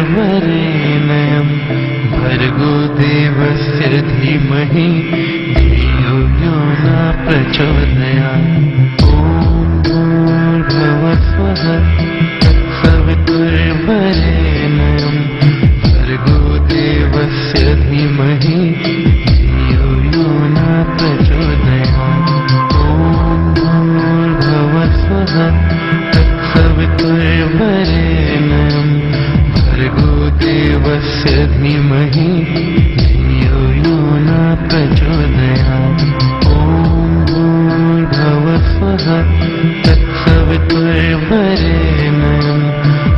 तत्सवितुर्वरेण्यं भर्गो देवस्य धीमहि धियो यो न प्रचोदयात्। ॐ भूर्भुवः स्वः तत्सवितुर्वरेण्यं भर्गो देवस्य धीमहि धियो यो न प्रचोदयात्। ॐ भूर्भुवः स्वः तत्सवितुर्वरेण्यं भर्गो देवस्य धीमहि धियो यो न प्रचोदयात्। ॐ भूर्भुवः स्वः तत्सवितुर्वरेण्यं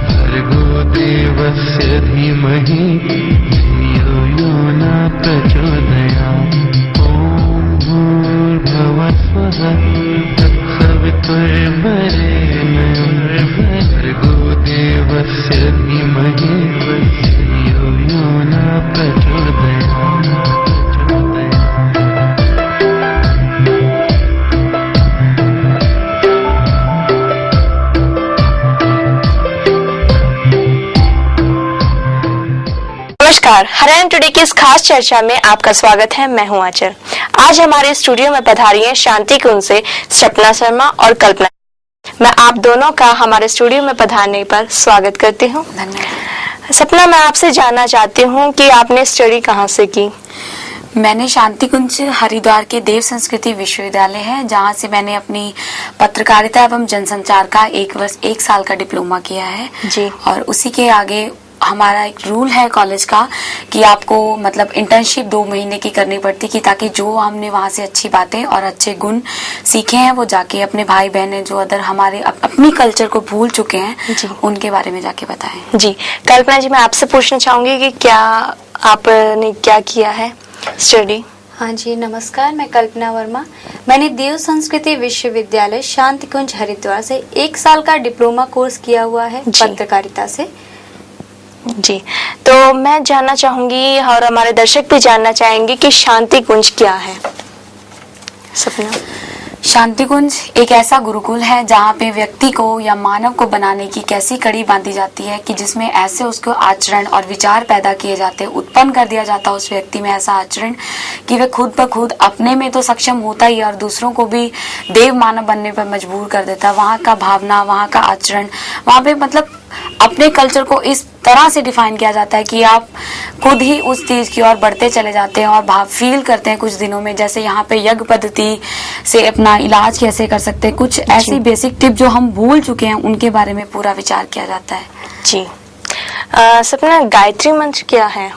भर्गो देवस्य धीमहि धियो यो न प्रचोदयात्। ॐ भूर्भुवः स्वः तत्सवितुर्वरेण्यं भर्गो देवस्य धीमहि धियो यो न प्रचोदयात्। नमस्कार, हरियाणा टुडे की इस खास चर्चा में आपका स्वागत है। मैं हूं आंचल। आज हमारे स्टूडियो में पधारी हैं शांति कुंज से सपना शर्मा और कल्पना। मैं आप दोनों का हमारे स्टूडियो में पधारने पर स्वागत करती हूं। धन्यवाद। सपना, मैं आपसे जानना चाहती हूं कि आपने स्टडी कहां से की? मैंने शांति कुंज हरिद्वार के देव संस्कृति विश्वविद्यालय है, जहां से मैंने अपनी पत्रकारिता एवं जनसंचार का 1 साल का डिप्लोमा किया है जी। और उसी के आगे हमारा एक रूल है कॉलेज का कि आपको मतलब इंटर्नशिप 2 महीने की करनी पड़ती कि ताकि जो हमने वहां से अच्छी बातें और अच्छे गुण सीखे हैं वो जाके अपने भाई बहन जो अदर हमारे अपनी कल्चर को भूल चुके हैं उनके बारे में जाके बताएं। जी कल्पना जी, मैं आपसे पूछना चाहूंगी कि क्या आपने क्या किया है स्टडी? हाँ जी, नमस्कार, मैं कल्पना वर्मा। मैंने देव संस्कृति विश्वविद्यालय शांति कुंज हरिद्वार से 1 साल का डिप्लोमा कोर्स किया हुआ है पत्रकारिता से जी। तो मैं जानना चाहूंगी और हमारे दर्शक भी जानना चाहेंगे कि शांति कुंज क्या है? सपना। शांति कुंज एक ऐसा गुरुकुल है जहाँ पे व्यक्ति को या मानव को बनाने की कैसी कड़ी बांधी जाती है कि जिसमें ऐसे उसको आचरण और विचार पैदा किए जाते हैं, उत्पन्न कर दिया जाता है उस व्यक्ति में ऐसा आचरण कि वह खुद ब खुद अपने में तो सक्षम होता ही है और दूसरों को भी देव मानव बनने पर मजबूर कर देता है। वहाँ का भावना, वहाँ का आचरण, वहाँ पे मतलब अपने कल्चर को इस तरह से डिफाइन किया जाता है कि आप खुद ही उस चीज की ओर बढ़ते चले जाते हैं और भाव फील करते हैं कुछ दिनों में। जैसे यहाँ पे यज्ञ पद्धति से अपना इलाज कैसे कर सकते हैं, कुछ ऐसी बेसिक टिप जो हम भूल चुके हैं उनके बारे में पूरा विचार किया जाता है जी। सपना, गायत्री मंत्र क्या है?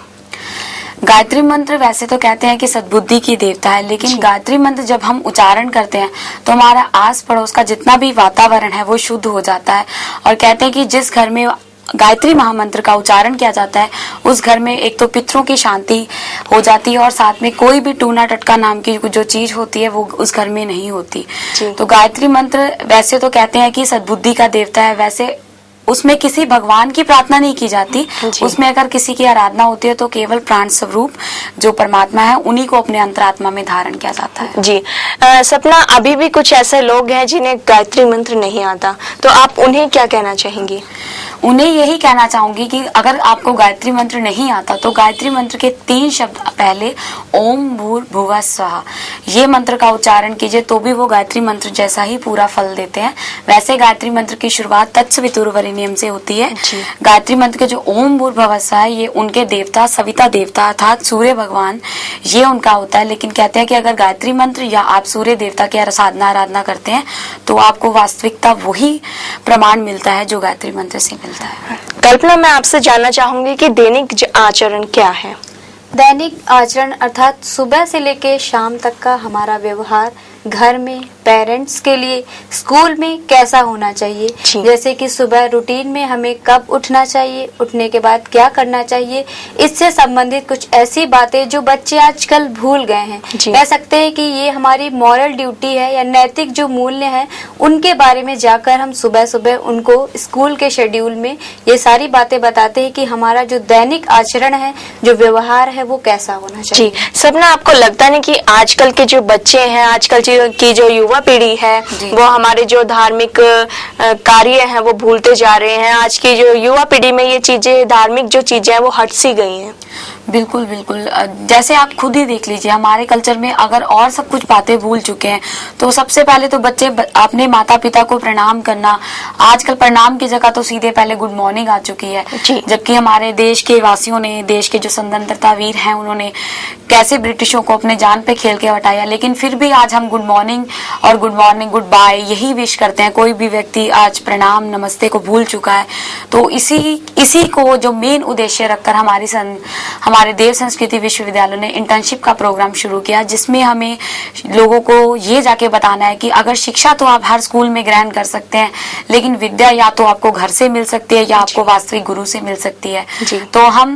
गायत्री मंत्र वैसे तो कहते हैं कि सद्बुद्धि की देवता है, लेकिन गायत्री मंत्र जब हम उच्चारण करते हैं तो हमारा आस पड़ोस का जितना भी वातावरण है वो शुद्ध हो जाता है। और कहते हैं कि जिस घर में गायत्री महामंत्र का उच्चारण किया जाता है उस घर में एक तो पितरों की शांति हो जाती है और साथ में कोई भी टूना टटका नाम की जो चीज होती है वो उस घर में नहीं होती। तो गायत्री मंत्र वैसे तो कहते हैं कि सद्बुद्धि का देवता है, वैसे उसमें किसी भगवान की प्रार्थना नहीं की जाती। उसमें अगर किसी की आराधना होती है तो केवल प्राण स्वरूप जो परमात्मा है उन्हीं को अपने अंतरात्मा में धारण किया जाता है जी। सपना, अभी भी कुछ ऐसे लोग हैं जिन्हें गायत्री मंत्र नहीं आता, तो आप उन्हें क्या कहना चाहेंगी? उन्हें यही कहना चाहूंगी कि अगर आपको गायत्री मंत्र नहीं आता तो गायत्री मंत्र के 3 शब्द पहले ओम भूर्भुवः स्वः ये मंत्र का उच्चारण कीजिए तो भी वो गायत्री मंत्र जैसा ही पूरा फल देते हैं। वैसे गायत्री मंत्र की शुरुआत तत्सवितुर्वरेण्यम से होती है। गायत्री मंत्र के जो ओम भूर्भुवः स्वः ये उनके देवता सविता देवता अर्थात सूर्य भगवान ये उनका होता है। लेकिन कहते हैं कि अगर गायत्री मंत्र या आप सूर्य देवता की साधना आराधना करते हैं तो आपको वास्तविकता वही प्रमाण मिलता है जो गायत्री मंत्र से मिलता है। कल्पना, मैं आपसे जानना चाहूंगी कि दैनिक आचरण क्या है? दैनिक आचरण अर्थात सुबह से लेकर शाम तक का हमारा व्यवहार घर में, पेरेंट्स के लिए स्कूल में कैसा होना चाहिए, जी। जैसे कि सुबह रूटीन में हमें कब उठना चाहिए, उठने के बाद क्या करना चाहिए, इससे संबंधित कुछ ऐसी बातें जो बच्चे आजकल भूल गए हैं। जी। कह सकते हैं कि ये हमारी मॉरल ड्यूटी है या नैतिक जो मूल्य हैं उनके बारे में जाकर हम सुबह सुबह उनको स्कूल के शेड्यूल में ये सारी बातें बताते हैं कि हमारा जो दैनिक आचरण है, जो व्यवहार है, वो कैसा होना चाहिए। जी सपना, आपको लगता नहीं कि आजकल के जो बच्चे हैं, आजकल की जो युवा पीढ़ी है, जी। वो हमारे जो धार्मिक कार्य हैं वो भूलते जा रहे हैं। आज की जो युवा पीढ़ी में ये चीजें, धार्मिक जो चीजें हैं वो हट सी गई हैं। बिल्कुल बिल्कुल, जैसे आप खुद ही देख लीजिए, हमारे कल्चर में अगर और सब कुछ बातें भूल चुके हैं तो सबसे पहले तो बच्चे अपने माता पिता को प्रणाम करना, आजकल प्रणाम की जगह तो सीधे पहले गुड मॉर्निंग आ चुकी है। जी। जबकि हमारे देश के वासियों ने, देश के जो स्वतंत्रता वीर हैं, उन्होंने कैसे ब्रिटिशों को अपने जान पे खेल के हटाया, लेकिन फिर भी आज हम गुड मॉर्निंग और गुड मॉर्निंग, गुड बाय यही विश करते हैं। कोई भी व्यक्ति आज प्रणाम नमस्ते को भूल चुका है। तो इसी को जो मेन उद्देश्य रखकर हमारे देव संस्कृति विश्वविद्यालय ने इंटर्नशिप का प्रोग्राम शुरू किया, जिसमें हमें लोगों को ये जाके बताना है कि अगर शिक्षा तो आप हर स्कूल में ग्रहण कर सकते हैं, लेकिन विद्या या तो आपको घर से मिल सकती है या आपको वास्तविक गुरु से मिल सकती है। तो हम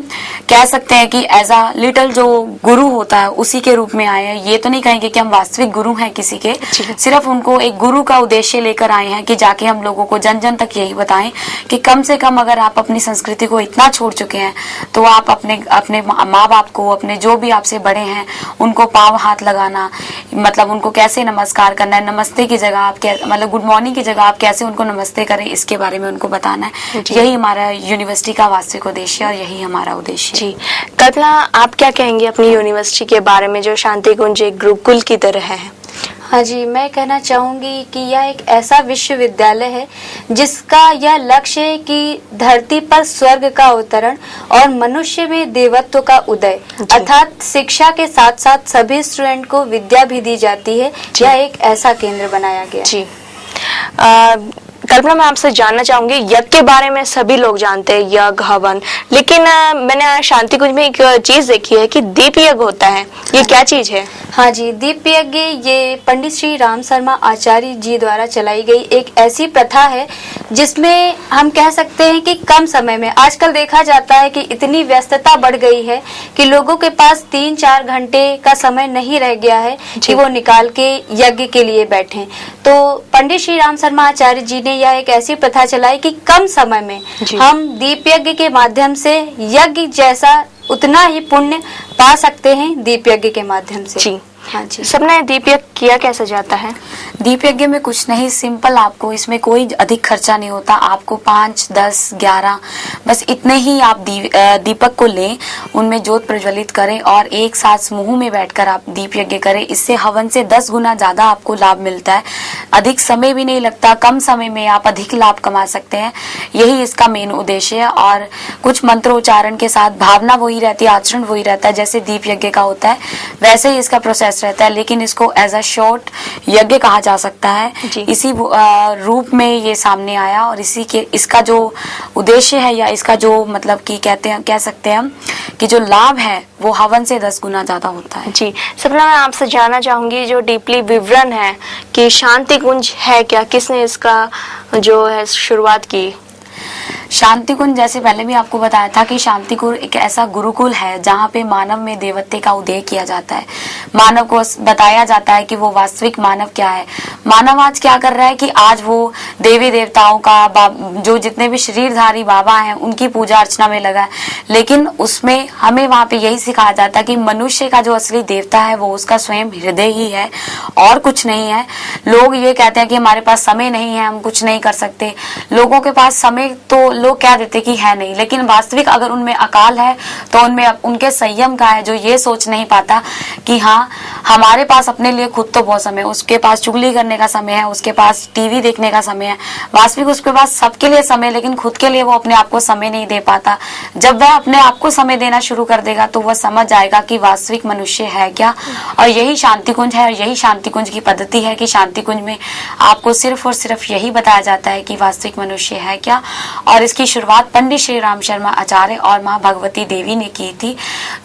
कह सकते हैं कि एज अ लिटिल जो गुरु होता है उसी के रूप में आए हैं। ये तो नहीं कहेंगे कि हम वास्तविक गुरु हैं किसी के, सिर्फ उनको एक गुरु का उद्देश्य लेकर आए हैं कि जाके हम लोगों को जन जन तक यही बताएं कि कम से कम अगर आप अपनी संस्कृति को इतना छोड़ चुके हैं तो आप अपने माँ बाप को, अपने जो भी आपसे बड़े हैं उनको पांव हाथ लगाना, मतलब उनको कैसे नमस्कार करना है, नमस्ते की जगह आप मतलब गुड मॉर्निंग की जगह आप कैसे उनको नमस्ते करें, इसके बारे में उनको बताना है। यही हमारा यूनिवर्सिटी का वास्तविक उद्देश्य और यही हमारा उद्देश्य। जी कल्पना, आप क्या कहेंगे अपनी यूनिवर्सिटी के बारे में जो शांति कुंज एक गुरुकुल की तरह है? हाँ जी, मैं कहना चाहूंगी कि यह एक ऐसा विश्वविद्यालय है जिसका यह लक्ष्य है कि धरती पर स्वर्ग का अवतरण और मनुष्य में देवत्व का उदय, अर्थात शिक्षा के साथ साथ सभी स्टूडेंट को विद्या भी दी जाती है। यह एक ऐसा केंद्र बनाया गया। जी कल्पना, मैं आपसे जानना चाहूंगी, यज्ञ के बारे में सभी लोग जानते हैं, यज्ञ हवन, लेकिन मैंने शांति कुंज में एक चीज देखी है कि दीप यज्ञ होता है। ये क्या चीज है? हाँ जी, दीप यज्ञ ये पंडित श्री राम शर्मा आचार्य जी द्वारा चलाई गई एक ऐसी प्रथा है जिसमें हम कह सकते हैं कि कम समय में, आजकल देखा जाता है कि इतनी व्यस्तता बढ़ गई है कि लोगों के पास 3-4 घंटे का समय नहीं रह गया है कि वो निकाल के यज्ञ के लिए बैठें। तो पंडित श्री राम शर्मा आचार्य जी ने यह एक ऐसी प्रथा चलाई कि कम समय में हम दीप यज्ञ के माध्यम से यज्ञ जैसा उतना ही पुण्य पा सकते हैं दीप यज्ञ के माध्यम से। जी हाँ जी। सबने दीप यज्ञ किया कैसे जाता है? दीप यज्ञ में कुछ नहीं, सिंपल, आपको इसमें कोई अधिक खर्चा नहीं होता। आपको 5, 10, 11 बस इतने ही आप दीपक को लें, उनमें ज्योत प्रज्वलित करें और एक साथ समूह में बैठकर आप दीप यज्ञ करें। इससे हवन से 10 गुना ज्यादा आपको लाभ मिलता है। अधिक समय भी नहीं लगता, कम समय में आप अधिक लाभ कमा सकते हैं। यही इसका मेन उद्देश्य है। और कुछ मंत्रोच्चारण के साथ भावना वही रहती है, आचरण वही रहता है, जैसे दीप यज्ञ का होता है वैसे ही इसका प्रोसेस रहता है, लेकिन इसको एज अ शॉर्ट यज्ञ कहा जा सकता है। इसी रूप में ये सामने आया और इसका जो उद्देश्य है या इसका जो मतलब कि कह सकते हैं हम कि जो लाभ है वो हवन से 10 गुना ज्यादा होता है। जी सपना, मैं आपसे जानना चाहूंगी जो डीपली विवरण है कि शांति कुंज है क्या, किसने इसका जो है शुरुआत की? शांति कुंज, जैसे पहले भी आपको बताया था कि शांति कुंज एक ऐसा गुरुकुल है जहाँ पे मानव में देवत्व का उदय किया जाता है। मानव को बताया जाता है कि वो वास्तविक मानव क्या है। मानव आज क्या कर रहा है कि आज वो देवी देवताओं का जो जितने भी शरीरधारी बाबा हैं उनकी पूजा अर्चना में लगा है, लेकिन उसमें हमें वहाँ पे यही सिखाया जाता है कि मनुष्य का जो असली देवता है वो उसका स्वयं हृदय ही है और कुछ नहीं है। लोग ये कहते हैं कि हमारे पास समय नहीं है, हम कुछ नहीं कर सकते। लोगों के पास समय तो लोग कह देते कि है नहीं, लेकिन वास्तविक अगर उनमें अकाल है तो उनमें उनके संयम का है, जो ये सोच नहीं पाता कि हाँ हमारे पास अपने लिए खुद तो बहुत समय, उसके पास चुगली करने का समय है, उसके पास टीवी देखने का समय है। वास्तविक उसके पास सबके लिए समय, लेकिन खुद के लिए वो अपने आप को समय नहीं दे पाता। जब वह अपने आप को समय देना शुरू कर देगा तो वह समझ जाएगा कि वास्तविक मनुष्य है क्या। और यही शांति कुंज है और यही शांति कुंज की पद्धति है कि शांति कुंज में आपको सिर्फ और सिर्फ यही बताया जाता है कि वास्तविक मनुष्य है क्या। और इसकी शुरुआत पंडित श्री राम शर्मा आचार्य और माँ भगवती देवी ने की थी,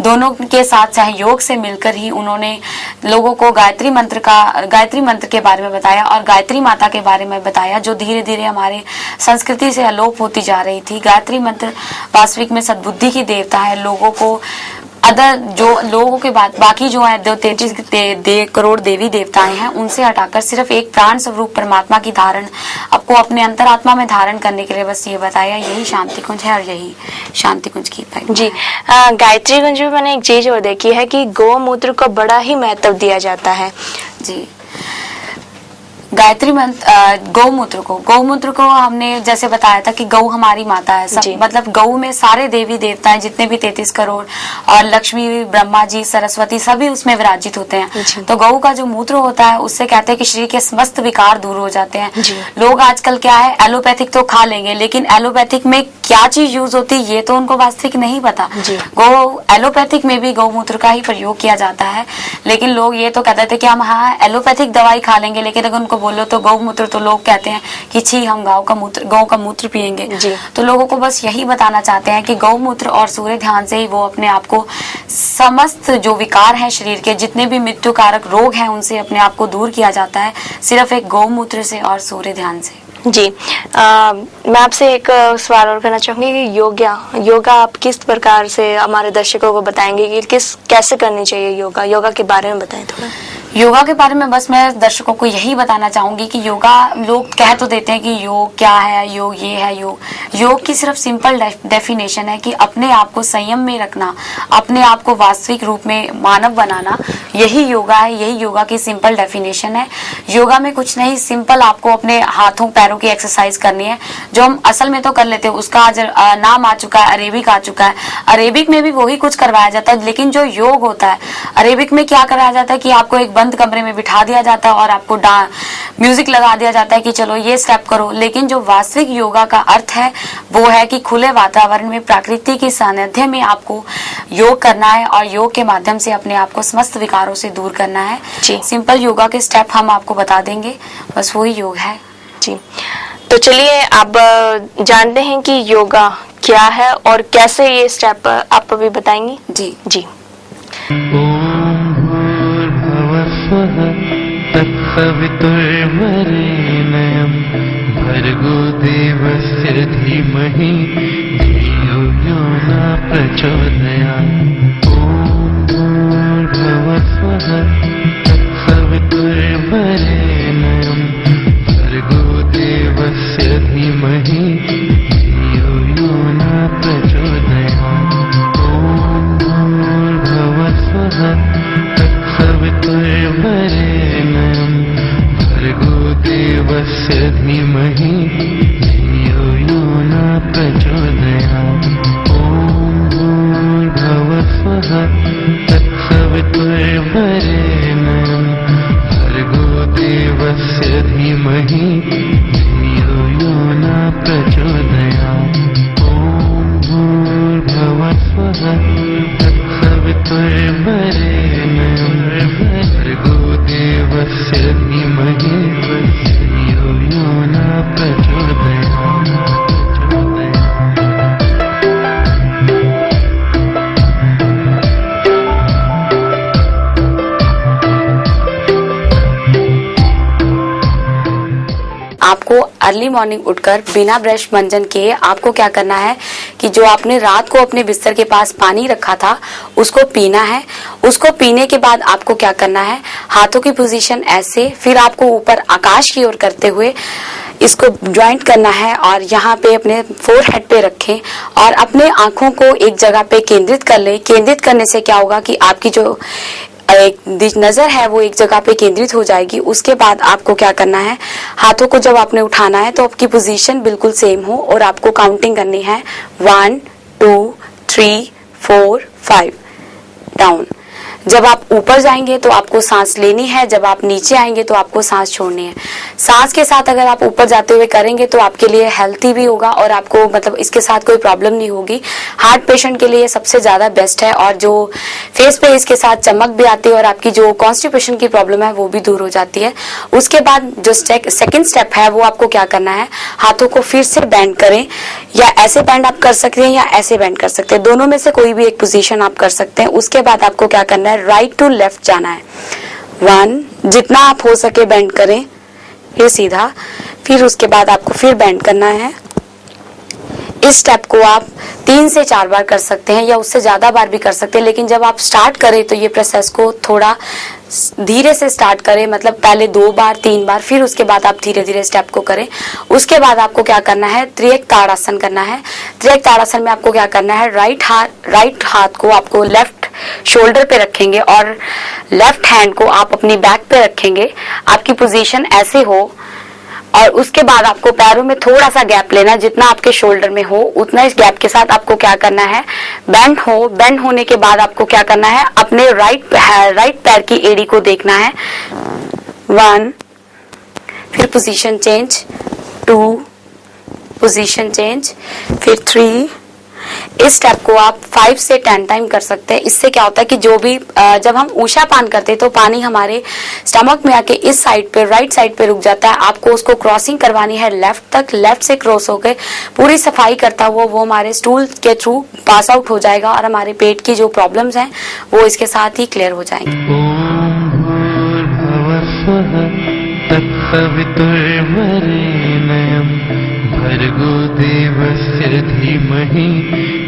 दोनों के साथ सहयोग से मिलकर ही उन्होंने लोगों को गायत्री मंत्र के बारे में बताया और गायत्री माता के बारे में बताया, जो धीरे धीरे हमारे संस्कृति से अलोप होती जा रही थी। गायत्री मंत्र वास्तविक में सद्बुद्धि की देवता है। लोगों को जो लोगों के बाद बाकी जो है 33 करोड़ देवी देवताएं हैं, उनसे हटाकर सिर्फ एक प्राण स्वरूप परमात्मा की धारण आपको अपने अंतरात्मा में धारण करने के लिए बस ये बताया। यही शांति कुंज है और यही शांति कुंज की जी। गायत्री कुंज में मैंने एक चीज और देखी है कि गौमूत्र को बड़ा ही महत्व दिया जाता है। जी, गायत्री मंत्र गौमूत्र को हमने जैसे बताया था कि गौ हमारी माता है। सब मतलब गौ में सारे देवी देवताएं जितने भी 33 करोड़ और लक्ष्मी, ब्रह्मा जी, सरस्वती सभी उसमें विराजित होते हैं। तो गौ का जो मूत्र होता है उससे कहते हैं कि शरीर के समस्त विकार दूर हो जाते हैं। लोग आजकल क्या है, एलोपैथिक तो खा लेंगे, लेकिन एलोपैथिक में क्या चीज यूज होती है ये तो उनको वास्तविक नहीं पता। एलोपैथिक में भी गौमूत्र का ही प्रयोग किया जाता है, लेकिन लोग ये तो कहते थे कि हम एलोपैथिक दवाई खा लेंगे, लेकिन अगर उनको बोलो तो गौमूत्र, तो लोग कहते हैं कि छी हम गौ का मूत्र पिएंगे। तो लोगों को बस यही बताना चाहते हैं कि गौमूत्र और सूर्य ध्यान से ही वो अपने आप को समस्त जो विकार हैं शरीर के, जितने भी मृत्युकारक रोग हैं, उनसे अपने आप को दूर किया जाता है सिर्फ एक गौमूत्र से और सूर्य ध्यान से। जी, मैं आपसे एक सवाल और करना चाहूंगी कि योगा आप किस प्रकार से हमारे दर्शकों को बताएंगे कि कैसे करनी चाहिए योगा के बारे में बताएं थोड़ा। योगा के बारे में बस मैं दर्शकों को यही बताना चाहूंगी कि योगा, लोग कह तो देते हैं कि योग क्या है, योग ये है। योग की सिर्फ सिंपल डेफिनेशन है कि अपने आप को संयम में रखना, अपने आप को वास्तविक रूप में मानव बनाना, यही योगा है। यही योगा की सिंपल डेफिनेशन है। योगा में कुछ नहीं, सिंपल आपको अपने हाथों पैरों की एक्सरसाइज करनी है, जो हम असल में तो कर लेते हैं। उसका आज नाम आ चुका है, अरेबिक आ चुका है। अरेबिक में भी वही कुछ करवाया जाता है, लेकिन जो योग होता है अरेबिक में क्या कराया जाता है कि आपको एक बंद कमरे में बिठा दिया जाता है और आपको म्यूजिक लगा दिया जाता है कि चलो ये स्टेप करो। लेकिन जो वास्तविक योगा का अर्थ है वो है कि खुले वातावरण में प्रकृति के सानिध्य में आपको योग करना है और योग के माध्यम से अपने आप को समस्त विकारों से दूर करना है। सिंपल योगा के स्टेप हम आपको बता देंगे, बस वही योग है। जी, तो चलिए आप जानते हैं कि योगा क्या है और कैसे ये स्टेप आप अभी बताएंगी। जी। तत्सवितुर्वरेण्यं भर्गो देवस्य धीमहि धियो यो न प्रचोदयात्। ॐ भूर्भुवः स्वः तत्सवितुर्वरेण्यं भर्गो देवस्य धीमहि धियो यो न प्रचोदयात्। ॐ भूर्भुवः स्वः तत्सवितुर्वरेण्यं भर्गो देवस्य धीमहि धियो यो न प्रचोदयात्। ॐ भूर्भुवः स्वः तत्सवितुर्वरेण्यं भर्गो देवस्य धीमहि धियो यो न प्रचोदयात्। ॐ भूर्भुवः स्वः तत्सवितुर्वरेण्यं भर्गो देवस्य धीमहि धियो यो न प्रचोदयात्। आपको अर्ली मॉर्निंग उठकर बिना ब्रश मंजन किए आपको क्या करना है कि जो आपने रात को अपने बिस्तर के पास पानी रखा था उसको पीना है। उसको पीने के बाद आपको क्या करना है, हाथों की पोजीशन ऐसे, फिर आपको ऊपर आकाश की ओर करते हुए इसको ज्वाइंट करना है और यहाँ पे अपने फोरहेड पे रखें और अपने आंखों को एक जगह पे केंद्रित कर लें। केंद्रित करने से क्या होगा कि आपकी जो एक नजर है वो एक जगह पे केंद्रित हो जाएगी। उसके बाद आपको क्या करना है, हाथों को जब आपने उठाना है तो आपकी पोजीशन बिल्कुल सेम हो और आपको काउंटिंग करनी है 1 2 3 4 5 डाउन। जब आप ऊपर जाएंगे तो आपको सांस लेनी है, जब आप नीचे आएंगे तो आपको सांस छोड़नी है। सांस के साथ अगर आप ऊपर जाते हुए करेंगे तो आपके लिए हेल्थी भी होगा और आपको मतलब इसके साथ कोई प्रॉब्लम नहीं होगी। हार्ट पेशेंट के लिए सबसे ज्यादा बेस्ट है और जो फेस पे इसके साथ चमक भी आती है और आपकी जो कॉन्स्टिपेशन की प्रॉब्लम है वो भी दूर हो जाती है। उसके बाद जो सेकंड स्टेप है वो आपको क्या करना है, हाथों को फिर से बेंड करें, या ऐसे बेंड आप कर सकते हैं या ऐसे बेंड कर सकते हैं, दोनों में से कोई भी एक पोजीशन आप कर सकते हैं। उसके बाद आपको क्या करना है, राइट टू लेफ्ट जाना है। 1, जितना आप हो सके बेंड करें, फिर सीधा, फिर उसके बाद आपको फिर बेंड करना है। इस स्टेप को आप 3 से 4 बार कर सकते हैं या उससे ज्यादा बार भी कर सकते हैं, लेकिन जब आप स्टार्ट करें तो ये प्रोसेस को थोड़ा धीरे से स्टार्ट करें, मतलब पहले 2 बार 3 बार, फिर उसके बाद आप धीरे धीरे स्टेप को करें। उसके बाद आपको क्या करना है, त्रियक ताड़ासन करना है। त्रियक ताड़ासन में आपको क्या करना है, राइट हाथ को आपको लेफ्ट शोल्डर पे रखेंगे और लेफ्ट हैंड को आप अपनी बैक पे रखेंगे। आपकी पोजीशन ऐसे हो और उसके बाद आपको पैरों में थोड़ा सा गैप लेना, जितना आपके शोल्डर में हो उतना इस गैप के साथ आपको क्या करना है, बेंड होने के बाद आपको क्या करना है, अपने राइट पैर की एड़ी को देखना है। 1, फिर पोजीशन चेंज, 2, पोजीशन चेंज, फिर 3। इस स्टेप को आप 5 से 10 टाइम कर सकते हैं। इससे क्या होता है कि जो भी जब हम ऊषा पान करते हैं तो पानी हमारे स्टमक में आके इस साइड पे, राइट साइड पे रुक जाता है। आपको उसको क्रॉसिंग करवानी है लेफ्ट तक, लेफ्ट से क्रॉस होकर पूरी सफाई करता हुआ वो हमारे स्टूल के थ्रू पास आउट हो जाएगा और हमारे पेट की जो प्रॉब्लम्स हैं वो इसके साथ ही क्लियर हो जाएंगे। ओम भूर्भुवः स्वः तत्सवितुर्वरेण्यं भर्गो देवस्य धीमहि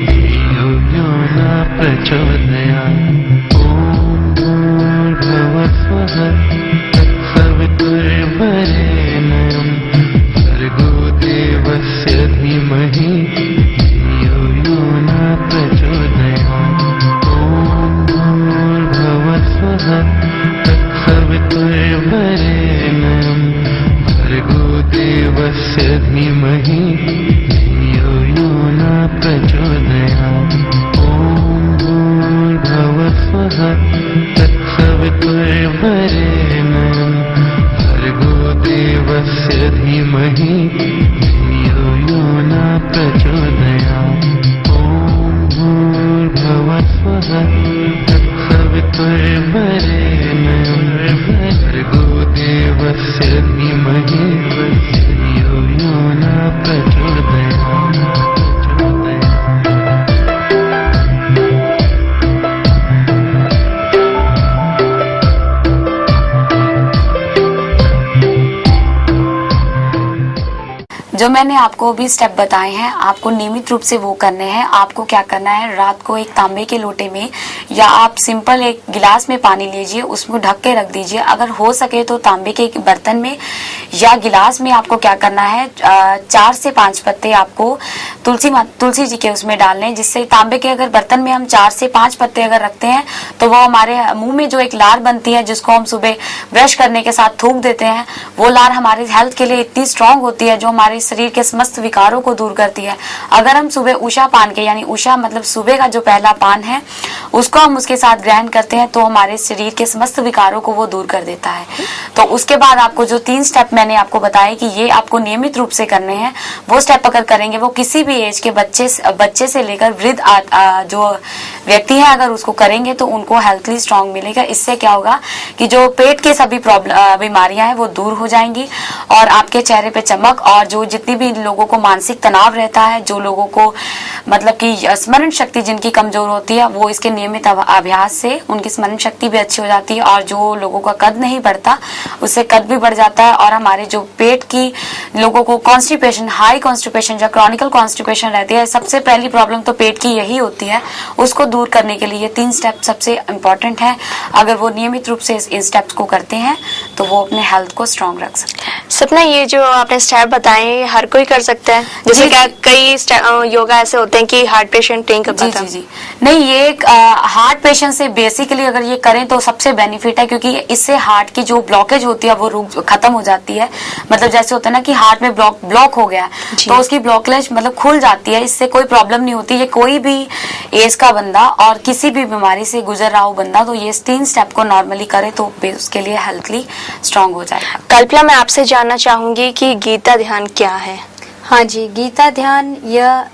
धियो यो न प्रचोदयात्। ओम भूर्भुवः स्वः तत्सवितुर्वरेण्यं भर्गो देवस्य धीमहि धियो यो न प्रचोदयात्। ओम भूर्भुवः स्वः तत्सवितुर्वरेण्यं भर्गो देवस्य धीमहि धियो यो न प्रचोदयात्। ओम भूर्भुवः स्वः तत्सवितुर्वरेण्यं भर्गो देवस्य धीमहि धियो यो न प्रचोदयात्। ओम भूर्भुवः स्वः तत्सवितुर्वरेण्यं भर्गो देवस्य धीमहि धियो यो न प्रचोदयात्। जो मैंने आपको अभी स्टेप बताए हैं आपको नियमित रूप से वो करने हैं। आपको क्या करना है, रात को एक तांबे के लोटे में या आप सिंपल एक गिलास में पानी लीजिए, उसमें ढक के रख दीजिए। अगर हो सके तो तांबे के बर्तन में या गिलास में आपको क्या करना है, 4 से 5 पत्ते आपको तुलसी जी के उसमें डालने हैं, जिससे तांबे के अगर बर्तन में हम 4 से 5 पत्ते अगर रखते हैं तो वो हमारे मुंह में जो एक लार बनती है जिसको हम सुबह ब्रश करने के साथ थूक देते हैं, वो लार हमारी हेल्थ के लिए इतनी स्ट्रांग होती है जो हमारे शरीर के समस्त विकारों को दूर करती है। अगर हम सुबह उषा पान के, यानी उषा मतलब सुबह का जो पहला पान है उसको हम उसके साथ ग्रहण करते हैं तो हमारे शरीर के समस्त विकारों को वो दूर कर देता है। तो उसके बाद आपको जो 3 स्टेप मैंने आपको बताया कि ये आपको नियमित रूप से करने हैं, वो स्टेप अगर करेंगे वो किसी भी एज के बच्चे से लेकर वृद्ध जो व्यक्ति है अगर उसको करेंगे तो उनको हेल्थली स्ट्रांग मिलेगा। इससे क्या होगा कि जो पेट के सभी बीमारियां हैं वो दूर हो जाएंगी और आपके चेहरे पे चमक, और जो जितनी भी लोगों को मानसिक तनाव रहता है, जो लोगों को मतलब कि स्मरण शक्ति जिनकी कमजोर होती है, वो इसके नियमित अभ्यास से उनकी स्मरण शक्ति भी अच्छी हो जाती है। और जो लोगों का कद नहीं बढ़ता उससे कद भी बढ़ जाता है। और हमारे जो पेट की लोगों को कॉन्स्टिपेशन, हाई कॉन्स्टिपेशन या क्रॉनिकल कॉन्स्टिपेशन रहती है, सबसे पहली प्रॉब्लम तो पेट की यही होती है। उसको दूर करने के लिए 3 स्टेप सबसे इम्पोर्टेंट है। अगर वो नियमित रूप से इन स्टेप्स को करते हैं तो वो अपने हेल्थ को स्ट्रांग रख सकते हैं। सपना, ये जो आपने स्टेप बताए ये हर कोई कर सकता है? जैसे क्या कई योगा ऐसे होते हैं कि हार्ट पेशेंट नहीं कर पाता? जी। नहीं, ये हार्ट पेशेंट से बेसिकली अगर ये करें तो सबसे बेनिफिट है, क्योंकि इससे हार्ट की जो ब्लॉकेज होती है वो खत्म हो जाती है। मतलब जैसे होता है ना कि हार्ट में ब्लॉक हो गया तो उसकी ब्लॉकेज मतलब खुल जाती है, इससे कोई प्रॉब्लम नहीं होती। ये कोई भी एज का बंदा और किसी भी बीमारी से गुजर रहा हो बंदा तो ये 3 स्टेप को नॉर्मली करे तो उसके लिए हेल्थली स्ट्रांग हो जाएगा। कल्पना, मैं आपसे जानना चाहूंगी कि गीता ध्यान क्या है? हाँ जी, गीता ध्यान यह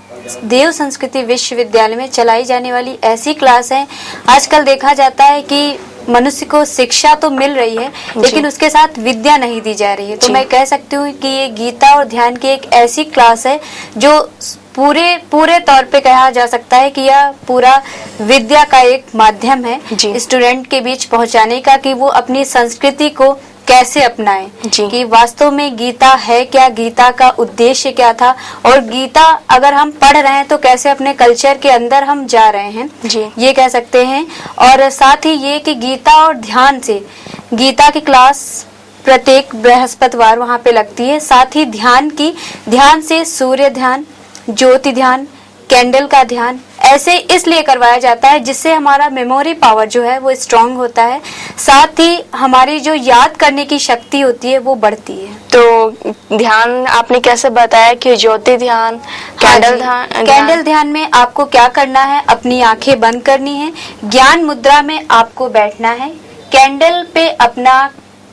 देव संस्कृति विश्वविद्यालय में चलाई जाने वाली ऐसी क्लास है। आजकल देखा जाता है कि मनुष्य को शिक्षा तो मिल रही है लेकिन उसके साथ विद्या नहीं दी जा रही है। तो मैं कह सकती हूँ कि ये गीता और ध्यान की एक ऐसी क्लास है जो पूरे तौर पे कहा जा सकता है कि यह पूरा विद्या का एक माध्यम है स्टूडेंट के बीच पहुंचाने का, कि वो अपनी संस्कृति को कैसे अपनाएं, कि वास्तव में गीता है क्या, गीता का उद्देश्य क्या था, और गीता अगर हम पढ़ रहे हैं तो कैसे अपने कल्चर के अंदर हम जा रहे हैं, ये कह सकते हैं। और साथ ही ये कि गीता और ध्यान से, गीता की क्लास प्रत्येक बृहस्पतिवार वहाँ पे लगती है। साथ ही ध्यान से सूर्य ध्यान, ज्योति ध्यान, कैंडल का ध्यान ऐसे इसलिए करवाया जाता है जिससे हमारा मेमोरी पावर जो है वो स्ट्रांग होता है, साथ ही हमारी जो याद करने की शक्ति होती है वो बढ़ती है। तो ध्यान आपने कैसे बताया कि ज्योति ध्यान, कैंडल ध्यान में आपको क्या करना है, अपनी आंखें बंद करनी है, ज्ञान मुद्रा में आपको बैठना है, कैंडल पे अपना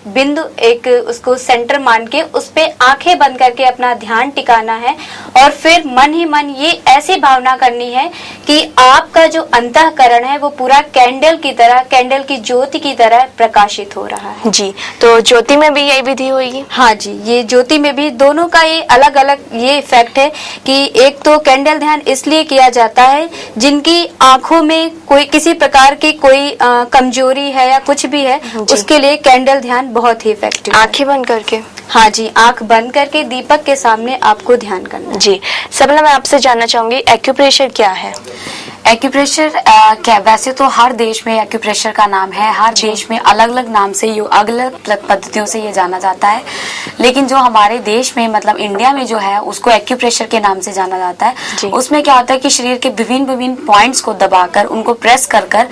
बिंदु एक उसको सेंटर मान के उस पे आंखें बंद करके अपना ध्यान टिकाना है, और फिर मन ही मन ये ऐसी भावना करनी है कि आपका जो अंतःकरण है वो पूरा कैंडल की तरह, कैंडल की ज्योति की तरह प्रकाशित हो रहा है। जी, तो ज्योति में भी यही विधि होगी? हाँ जी, ये ज्योति में भी दोनों का ये अलग अलग ये इफेक्ट है कि एक तो कैंडल ध्यान इसलिए किया जाता है जिनकी आंखों में कोई किसी प्रकार की कोई कमजोरी है या कुछ भी है, उसके लिए कैंडल ध्यान बहुत ही इफेक्टिव। आंखें बंद करके? हाँ जी, आंख बंद करके दीपक के सामने आपको ध्यान करना। जी सपना, मैं आपसे जानना चाहूंगी एक्यूप्रेशर क्या है? एक्यूप्रेशर क्या, वैसे तो हर देश में एक्यूप्रेशर का नाम है, हर देश में अलग अलग नाम से, अलग अलग पद्धतियों से ये जाना जाता है, लेकिन जो हमारे देश में मतलब इंडिया में जो है उसको एक्यूप्रेशर के नाम से जाना जाता है। उसमें क्या होता है कि शरीर के विभिन्न पॉइंट्स को दबाकर उनको प्रेस कर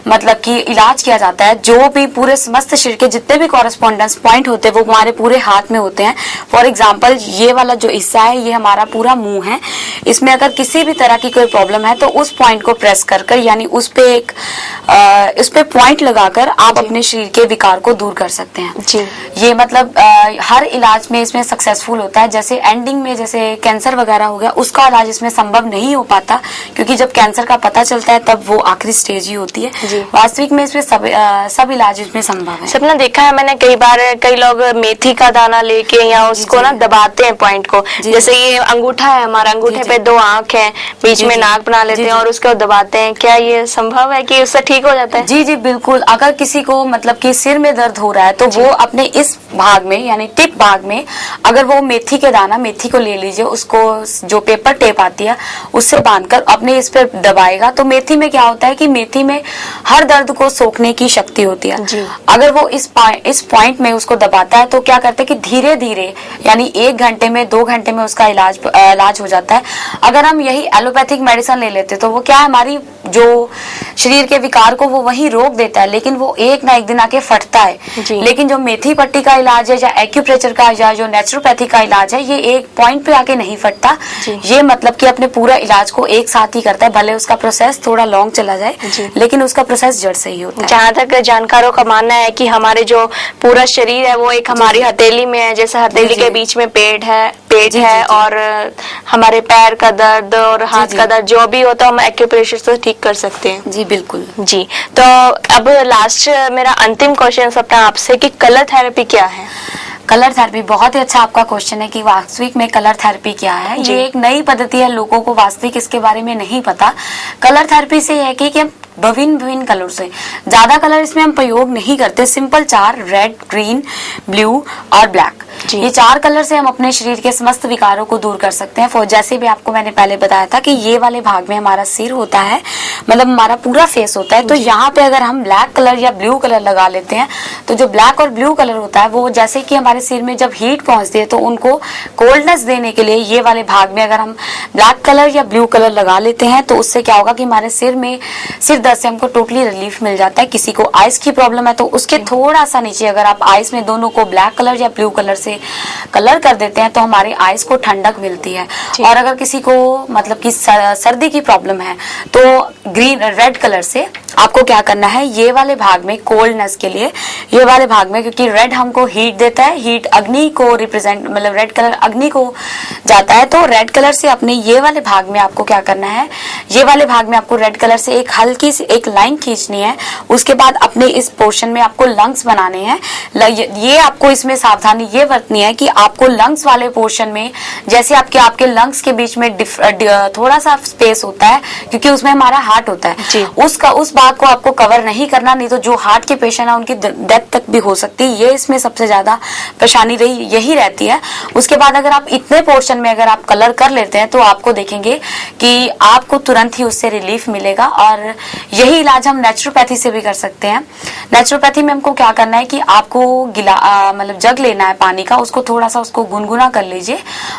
मतलब कि इलाज किया जाता है। जो भी पूरे समस्त शरीर के जितने भी कॉरेस्पॉन्डेंस पॉइंट होते हैं वो हमारे पूरे हाथ में होते हैं। फॉर एग्जाम्पल ये वाला जो हिस्सा है ये हमारा पूरा मुंह है, इसमें अगर किसी भी तरह की कोई प्रॉब्लम है तो उस पॉइंट को प्रेस कर यानी उस पे पॉइंट लगाकर आप अपने शरीर के विकार को दूर कर सकते हैं। जी। ये मतलब हर इलाज में इसमें सक्सेसफुल होता है। जैसे एंडिंग में जैसे कैंसर वगैरह हो गया उसका इलाज इसमें संभव नहीं हो पाता, क्योंकि जब कैंसर का पता चलता है तब वो आखिरी स्टेज ही होती है। वास्तविक में इसमें सब इलाज इसमें संभव है। सपना, देखा है मैंने कई बार कई लोग मेथी का दाना लेके या उसको ना दबाते हैं पॉइंट को, जैसे ये अंगूठा है हमारा, अंगूठे पे 2 आंख है, बीच में नाक बना लेते हैं और उसको दबाते हैं। क्या ये संभव है कि उससे ठीक हो जाता है? जी बिल्कुल। अगर किसी को मतलब कि सिर में दर्द हो रहा है तो वो अपने इस भाग में यानी टिप भाग में अगर वो मेथी को ले लीजिए, उसको जो पेपर टेप आती है उससे बांधकर अपने इस पे दबाएगा तो मेथी में क्या होता है कि मेथी में हर दर्द को सोखने की शक्ति होती है। अगर वो इस पॉइंट में उसको दबाता है तो क्या करते हैं कि धीरे धीरे यानी 1 घंटे में 2 घंटे में उसका इलाज हो जाता है। अगर हम यही एलोपैथिक मेडिसिन ले लेते तो वो क्या हमारी जो शरीर के विकार को वो वही रोक देता है, लेकिन वो एक ना एक दिन आके फटता है। लेकिन जो मेथी पट्टी का इलाज है या एक्यूप्रेशर का या जो नेचुरोपैथी का इलाज है ये एक पॉइंट पे आके नहीं फटता। ये मतलब कि अपने पूरा इलाज को एक साथ ही करता है, भले उसका प्रोसेस थोड़ा लॉन्ग चला जाए लेकिन उसका प्रोसेस जड़ से ही होता है। जहाँ तक जानकारों का मानना है कि हमारे जो पूरा शरीर है वो एक हमारी हथेली में है, जैसे हथेली के बीच में पेट है और हमारे पैर का दर्द और हाथ का दर्द जो भी होता है हम एक्यूप्रेशर से ठीक कर सकते हैं। जी बिल्कुल। जी, तो अब लास्ट मेरा अंतिम क्वेश्चन सपना आपसे कि कलर थेरेपी क्या है? कलर थेरेपी, बहुत ही अच्छा आपका क्वेश्चन है कि वास्तविक में कलर थेरेपी क्या है। ये एक नई पद्धति है, लोगों को वास्तविक इसके बारे में नहीं पता। कलर थेरेपी से है कि विभिन्न कलर से, ज्यादा कलर इसमें हम प्रयोग नहीं करते, सिंपल 4 रेड, ग्रीन, ब्लू और ब्लैक। जी। ये 4 कलर से हम अपने शरीर के समस्त विकारों को दूर कर सकते हैं। जैसे भी आपको मैंने पहले बताया था कि ये वाले भाग में हमारा सिर होता है, मतलब हमारा पूरा फेस होता है। तो यहाँ पे अगर हम ब्लैक कलर या ब्लू कलर लगा लेते हैं तो जो ब्लैक और ब्लू कलर होता है वो जैसे कि हमारे सिर में जब हीट पहुंचती है तो उनको कोल्डनेस देने के लिए ये वाले भाग में अगर हम ब्लैक कलर या ब्लू कलर लगा लेते हैं तो उससे क्या होगा कि हमारे सिर दर्द से हमको टोटली रिलीफ मिल जाता है। किसी को आइस की प्रॉब्लम है तो उसके थोड़ा सा नीचे अगर आप आइस में दोनों को ब्लैक कलर या ब्लू कलर से कलर कर देते हैं तो हमारे आइस को ठंडक मिलती है। और अगर किसी को मतलब कि सर्दी की प्रॉब्लम है तो रेड कलर से आपको क्या करना है, ये वाले भाग में कोल्डनेस के लिए ये वाले भाग में, क्योंकि रेड हमको हीट देता है, हीट अग्नि को रिप्रेजेंट, मतलब रेड कलर अग्नि को जाता है। तो रेड कलर से अपने ये वाले भाग में आपको क्या करना है, ये वाले भाग में आपको रेड कलर से एक हल्की सी एक लाइन खींचनी है। उसके बाद अपने इस पोर्शन में आपको लंग्स बनाने हैं। ये आपको इसमें सावधानी ये बरतनी है कि आपको लंग्स वाले पोर्शन में, जैसे आपके लंग्स के बीच में थोड़ा सा स्पेस होता है क्योंकि उसमें हमारा हार्ट होता है, उस भाग को आपको कवर नहीं करना, नहीं तो जो हार्ट के पेशेंट है उनकी डेथ तक भी हो सकती है। ये इसमें सबसे ज्यादा परेशानी यही रहती है। उसके बाद अगर आप इतने पोर्शन में अगर आप कलर कर लेते हैं तो आपको देखेंगे कि आपको तुरंत ही उससे रिलीफ मिलेगा। और यही इलाज हम नेचुरोपैथी से भी कर सकते हैं। नेचुरोपैथी में हमको क्या करना है कि आपको मतलब जग लेना है पानी का, उसको थोड़ा सा उसको गुनगुना कर लीजिए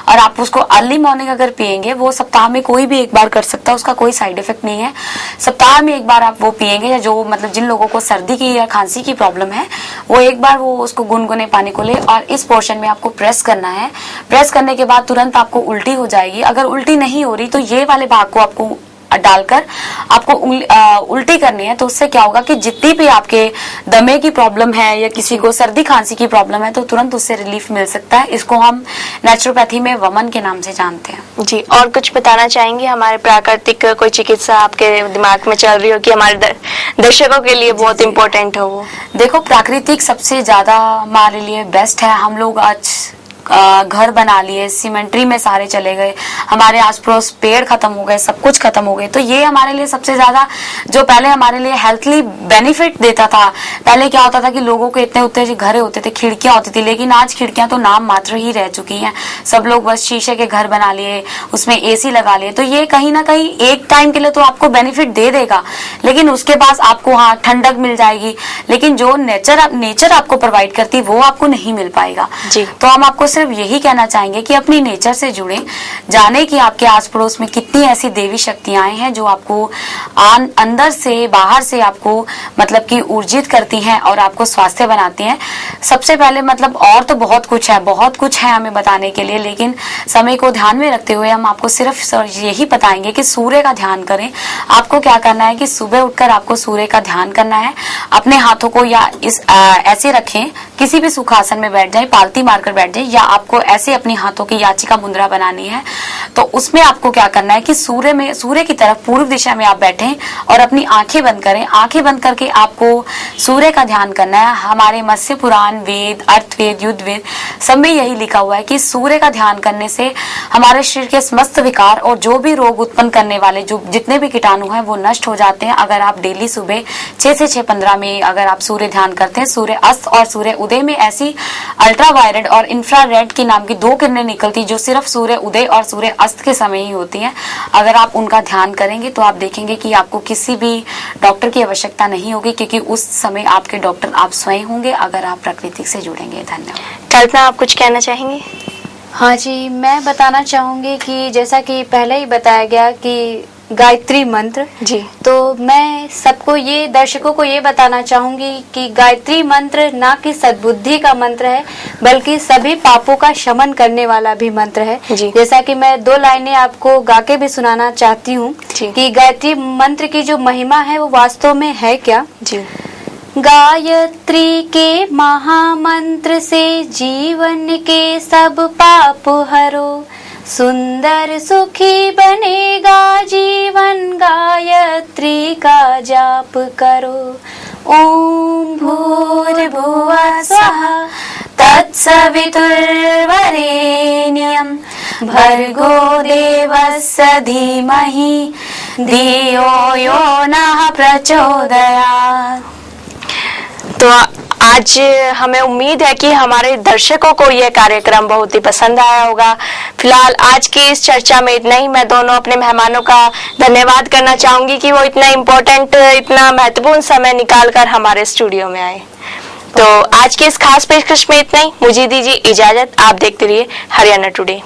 और आप उसको अर्ली मॉर्निंग अगर पिएंगे, वो सप्ताह में कोई भी एक बार कर सकता है, उसका कोई साइड इफेक्ट नहीं है। सप्ताह में एक बार आप वो पिएंगे, या जो मतलब जिन लोगों को सर्दी की या खांसी की प्रॉब्लम है वो एक बार वो उसको गुनगुने पानी को ले और इस पोर्शन में आपको प्रेस करना है। प्रेस करने के बाद तुरंत आपको उल्टी हो जाएगी। अगर उल्टी नहीं हो रही तो ये वाले भाग को आपको डालकर आपको उल्टी करनी है। तो उससे क्या होगा कि जितनी भी आपके दमे की प्रॉब्लम है या किसी को सर्दी खांसी की प्रॉब्लम है तो तुरंत उससे रिलीफ मिल सकता है। इसको हम नेचुरोपैथी में वमन के नाम से जानते हैं। जी, और कुछ बताना चाहेंगे हमारे प्राकृतिक कोई चिकित्सा आपके दिमाग में चल रही हो कि हमारे दर्शकों के लिए बहुत इम्पोर्टेंट हो? वो देखो, प्राकृतिक सबसे ज्यादा हमारे लिए बेस्ट है। हम लोग आज घर बना लिए, सीमेंट्री में सारे चले गए, हमारे आस पड़ोस पेड़ खत्म हो गए, सब कुछ खत्म हो गए। तो ये हमारे लिए सबसे ज्यादा जो पहले हमारे लिए हेल्थली बेनिफिट देता था। पहले क्या होता था कि लोगों के इतने उतने घर होते थे, खिड़कियां होती थी, लेकिन आज खिड़कियां तो नाम मात्र ही रह चुकी हैं। सब लोग बस शीशे के घर बना लिए, उसमें एसी लगा लिए। तो ये कहीं ना कहीं एक टाइम के लिए तो आपको बेनिफिट दे देगा, लेकिन उसके बाद आपको हाँ ठंडक मिल जाएगी, लेकिन जो नेचर आपको प्रोवाइड करती वो आपको नहीं मिल पाएगा। जी। तो हम आपको सिर्फ यही कहना चाहेंगे कि अपनी नेचर से जुड़े, जाने कि आपके आस पड़ोस में कितनी ऐसी देवी शक्तियां हैं जो आपको अंदर से बाहर से आपको मतलब कि ऊर्जित करती हैं और आपको स्वास्थ्य बनाती हैं। सबसे पहले मतलब और तो बहुत कुछ है हमें बताने के लिए, लेकिन समय को ध्यान में रखते हुए हम आपको सिर्फ यही बताएंगे कि सूर्य का ध्यान करें। आपको क्या करना है कि सुबह उठकर आपको सूर्य का ध्यान करना है। अपने हाथों को या ऐसे रखें, किसी भी सुखासन में बैठ जाए, पालती मारकर बैठ जाए, या आपको ऐसे अपनी हाथों की याचिका मुद्रा बनानी है। तो उसमें आपको क्या करना है कि सूर्य की तरफ पूर्व दिशा में आप बैठें और अपनी आंखें बंद करें। आंखें बंद करके आपको सूर्य का ध्यान करना है। हमारे मत्स्य पुराण, वेद, अर्थवेद, युद्ध वेद सब में यही लिखा हुआ है कि सूर्य का ध्यान करने से हमारे शरीर के समस्त विकार और जो भी रोग उत्पन्न करने वाले जो जितने भी कीटाणु हैं वो नष्ट हो जाते हैं। अगर आप डेली सुबह 6 से 6:15 में अगर आप सूर्य ध्यान करते हैं, सूर्य अस्त और सूर्य उदय में ऐसी अल्ट्रावायलेट और इंफ्रारेड की नाम की 2 किरणें निकलती जो सिर्फ सूर्य उदय और सूर्य अस्त के समय ही होती हैं। अगर आप उनका ध्यान करेंगे तो आप देखेंगे कि आपको किसी भी डॉक्टर की आवश्यकता नहीं होगी, क्योंकि उस समय आपके डॉक्टर आप स्वयं होंगे अगर आप प्रकृति से जुड़ेंगे। धन्यवाद। कल्पना, आप कुछ कहना चाहेंगे? हाँ जी, मैं बताना चाहूंगी कि जैसा कि पहले ही बताया गया कि गायत्री मंत्र जी, तो मैं सबको ये दर्शकों को ये बताना चाहूंगी कि गायत्री मंत्र ना कि सद्बुद्धि का मंत्र है, बल्कि सभी पापों का शमन करने वाला भी मंत्र है। जैसा कि मैं 2 लाइनें आपको गा के भी सुनाना चाहती हूँ कि गायत्री मंत्र की जो महिमा है वो वास्तव में है क्या। जी। गायत्री के महामंत्र से जीवन के सब पाप हरो, सुंदर सुखी बनेगा जीवन, गायत्री का जाप करो। ओम भूर्भुवः स्वः तत्सवितुर्वरेण्यं भर्गो देवस्य धीमहि धियो यो नः प्रचोदयात्। तो आज हमें उम्मीद है कि हमारे दर्शकों को यह कार्यक्रम बहुत ही पसंद आया होगा। फिलहाल आज की इस चर्चा में इतना ही। मैं दोनों अपने मेहमानों का धन्यवाद करना चाहूंगी कि वो इतना इम्पोर्टेंट, इतना महत्वपूर्ण समय निकालकर हमारे स्टूडियो में आए। तो आज की इस खास पेशकश में इतना ही। मुझे दीजिए इजाजत। आप देखते रहिए हरियाणा टुडे।